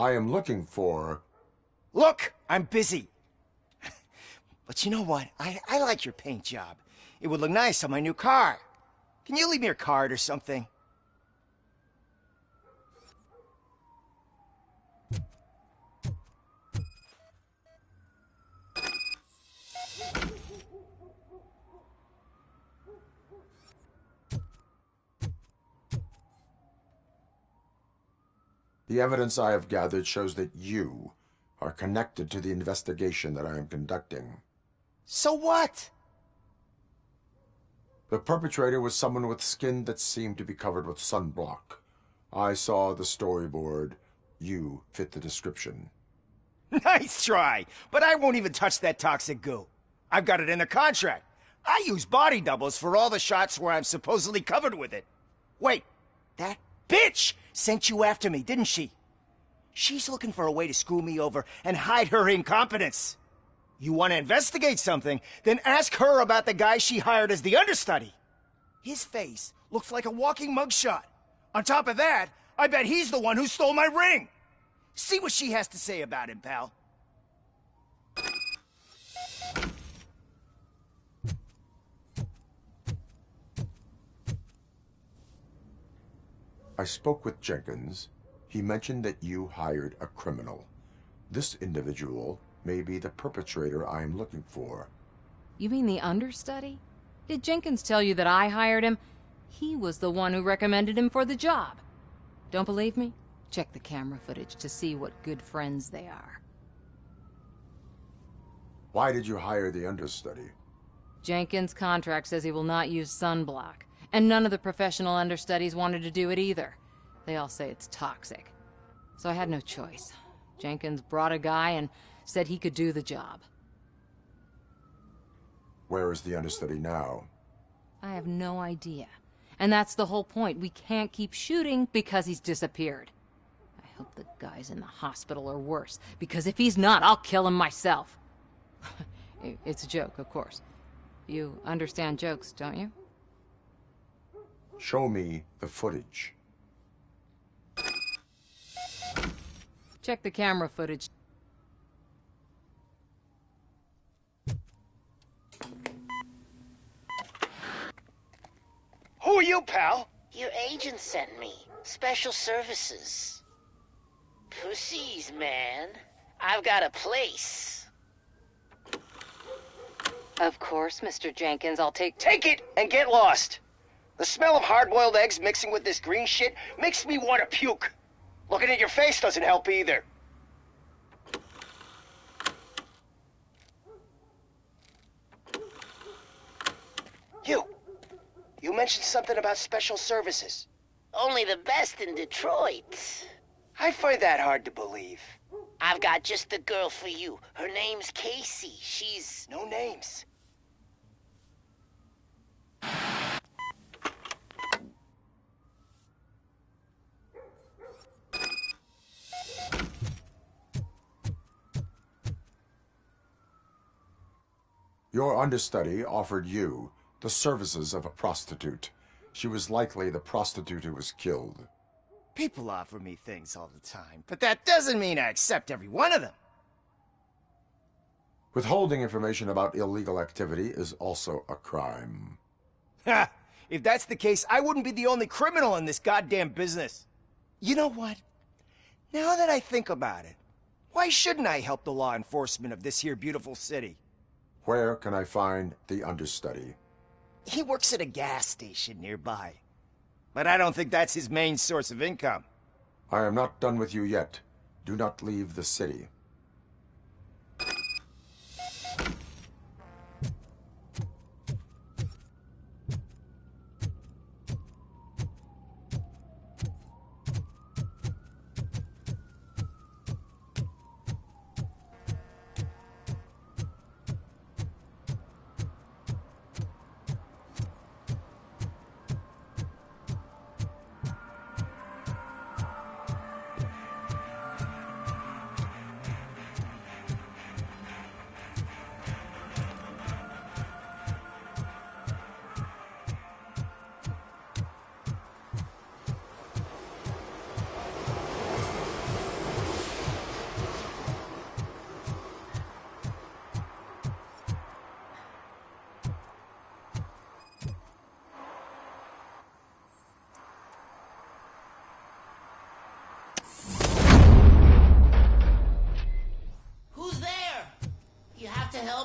Speaker 5: I am looking for...
Speaker 13: Look, I'm busy. But you know what? I like your paint job. It would look nice on my new car. Can you leave me your card or something?
Speaker 5: The evidence I have gathered shows that you are connected to the investigation that I am conducting.
Speaker 13: So what?
Speaker 5: The perpetrator was someone with skin that seemed to be covered with sunblock. I saw the storyboard. You fit the description.
Speaker 13: Nice try, but I won't even touch that toxic goo. I've got it in the contract. I use body doubles for all the shots where I'm supposedly covered with it. Wait, that bitch sent you after me, didn't she? She's looking for a way to screw me over and hide her incompetence. You want to investigate something, then ask her about the guy she hired as the understudy. His face looks like a walking mugshot. On top of that, I bet he's the one who stole my ring. See what she has to say about him, pal.
Speaker 5: I spoke with Jenkins. He mentioned that you hired a criminal. This individual may be the perpetrator I am looking for.
Speaker 17: You mean the understudy? Did Jenkins tell you that I hired him? He was the one who recommended him for the job. Don't believe me? Check the camera footage to see what good friends they are.
Speaker 5: Why did you hire the understudy?
Speaker 17: Jenkins' contract says he will not use sunblock, and none of the professional understudies wanted to do it either. They all say it's toxic. So I had no choice. Jenkins brought a guy and said he could do the job.
Speaker 5: Where is the understudy now?
Speaker 17: I have no idea. And that's the whole point. We can't keep shooting because he's disappeared. I hope the guy's in the hospital or worse, because if he's not, I'll kill him myself. It's a joke, of course. You understand jokes, don't you?
Speaker 5: Show me the footage.
Speaker 17: Check the camera footage.
Speaker 13: Who are you, pal?
Speaker 18: Your agent sent me. Special services. Pussies, man. I've got a place.
Speaker 17: Of course, Mr. Jenkins, I'll take
Speaker 13: it and get lost. The smell of hard-boiled eggs mixing with this green shit makes me want to puke. Looking at your face doesn't help either. You mentioned something about special services.
Speaker 18: Only the best in Detroit.
Speaker 13: I find that hard to believe.
Speaker 18: I've got just the girl for you. Her name's Casey. She's...
Speaker 13: No names.
Speaker 5: Your understudy offered you the services of a prostitute. She was likely the prostitute who was killed.
Speaker 13: People offer me things all the time, but that doesn't mean I accept every one of them.
Speaker 5: Withholding information about illegal activity is also a crime.
Speaker 13: Ha! If that's the case, I wouldn't be the only criminal in this goddamn business. You know what? Now that I think about it, why shouldn't I help the law enforcement of this here beautiful city?
Speaker 5: Where can I find the understudy?
Speaker 13: He works at a gas station nearby. But I don't think that's his main source of income.
Speaker 5: I am not done with you yet. Do not leave the city.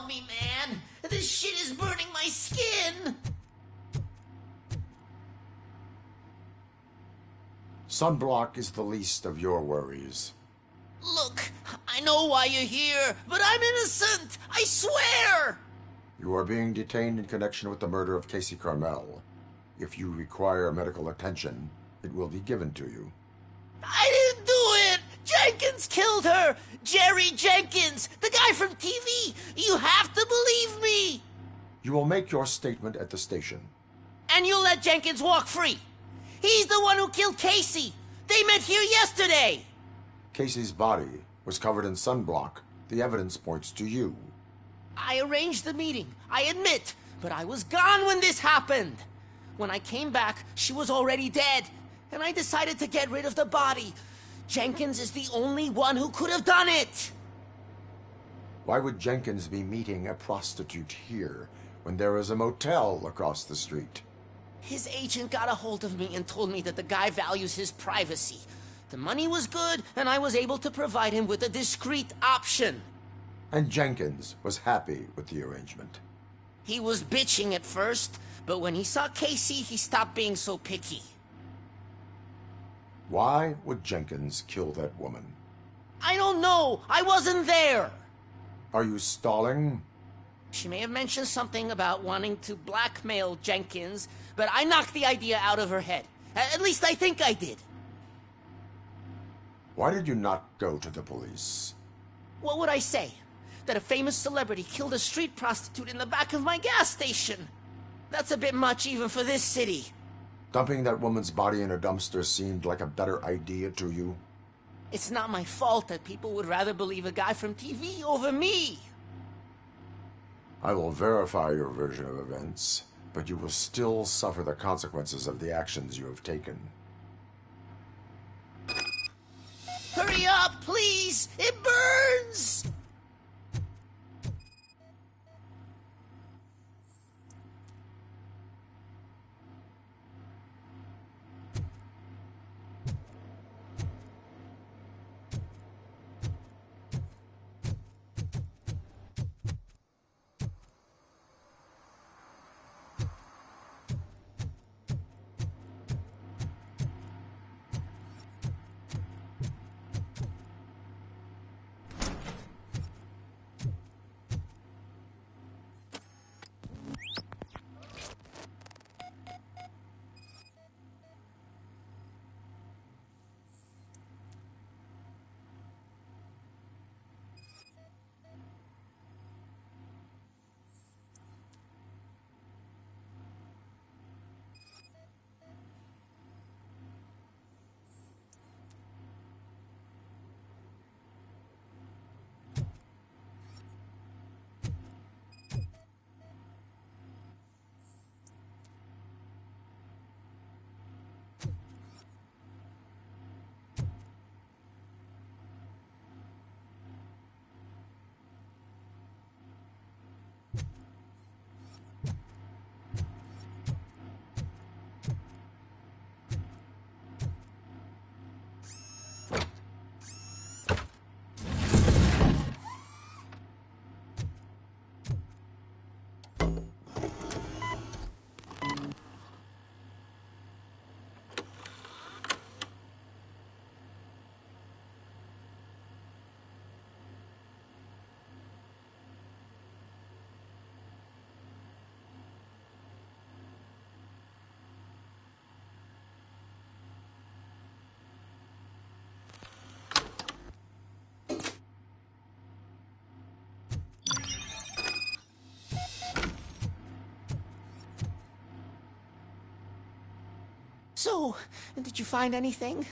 Speaker 18: help me, man. This shit is burning my skin.
Speaker 5: Sunblock is the least of your worries.
Speaker 18: Look, I know why you're here, but I'm innocent. I swear.
Speaker 5: You are being detained in connection with the murder of Casey Carmel. If you require medical attention, it will be given to you.
Speaker 18: I didn't do it! Jenkins killed her! Jerry Jenkins, the guy from TV! You have to believe me!
Speaker 5: You will make your statement at the station.
Speaker 18: And you'll let Jenkins walk free! He's the one who killed Casey! They met here yesterday!
Speaker 5: Casey's body was covered in sunblock. The evidence points to you.
Speaker 18: I arranged the meeting, I admit, but I was gone when this happened. When I came back, she was already dead, and I decided to get rid of the body. Jenkins is the only one who could have done it!
Speaker 5: Why would Jenkins be meeting a prostitute here when there is a motel across the street?
Speaker 18: His agent got a hold of me and told me that the guy values his privacy. The money was good, and I was able to provide him with a discreet option.
Speaker 5: And Jenkins was happy with the arrangement.
Speaker 18: He was bitching at first, but when he saw Casey, he stopped being so picky.
Speaker 5: Why would Jenkins kill that woman?
Speaker 18: I don't know. I wasn't there.
Speaker 5: Are you stalling?
Speaker 18: She may have mentioned something about wanting to blackmail Jenkins, but I knocked the idea out of her head. At least I think I did.
Speaker 5: Why did you not go to the police?
Speaker 18: What would I say? That a famous celebrity killed a street prostitute in the back of my gas station? That's a bit much even for this city.
Speaker 5: Dumping that woman's body in a dumpster seemed like a better idea to you?
Speaker 18: It's not my fault that people would rather believe a guy from TV over me.
Speaker 5: I will verify your version of events, but you will still suffer the consequences of the actions you have taken.
Speaker 18: Hurry up, please! It burns! So, did you find anything?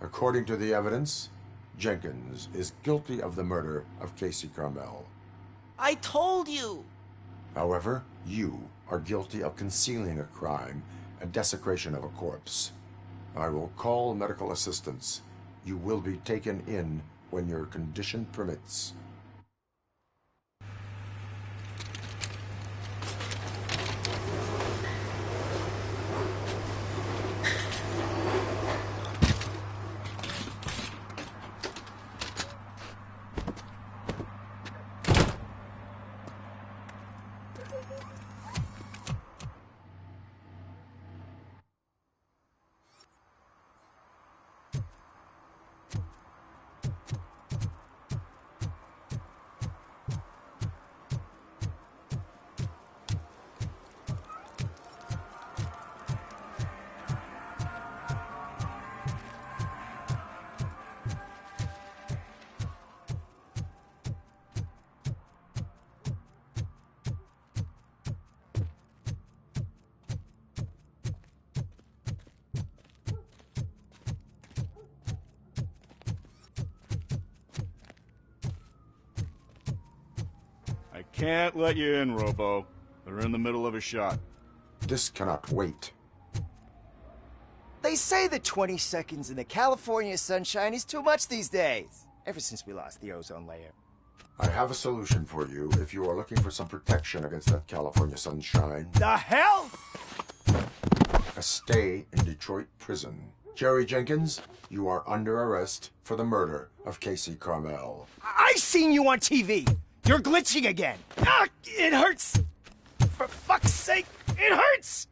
Speaker 5: According to the evidence, Jenkins is guilty of the murder of Casey Carmel.
Speaker 18: I told you!
Speaker 5: However, you are guilty of concealing a crime and desecration of a corpse. I will call medical assistance. You will be taken in when your condition permits.
Speaker 16: Can't let you in, Robo. They're in the middle of a shot.
Speaker 5: This cannot wait.
Speaker 13: They say that 20 seconds in the California sunshine is too much these days. Ever since we lost the ozone layer.
Speaker 5: I have a solution for you if you are looking for some protection against that California sunshine.
Speaker 13: The hell?
Speaker 5: A stay in Detroit prison. Jerry Jenkins, you are under arrest for the murder of Casey Carmel.
Speaker 13: I seen you on TV. You're glitching again. Ah, it hurts. For fuck's sake, it hurts.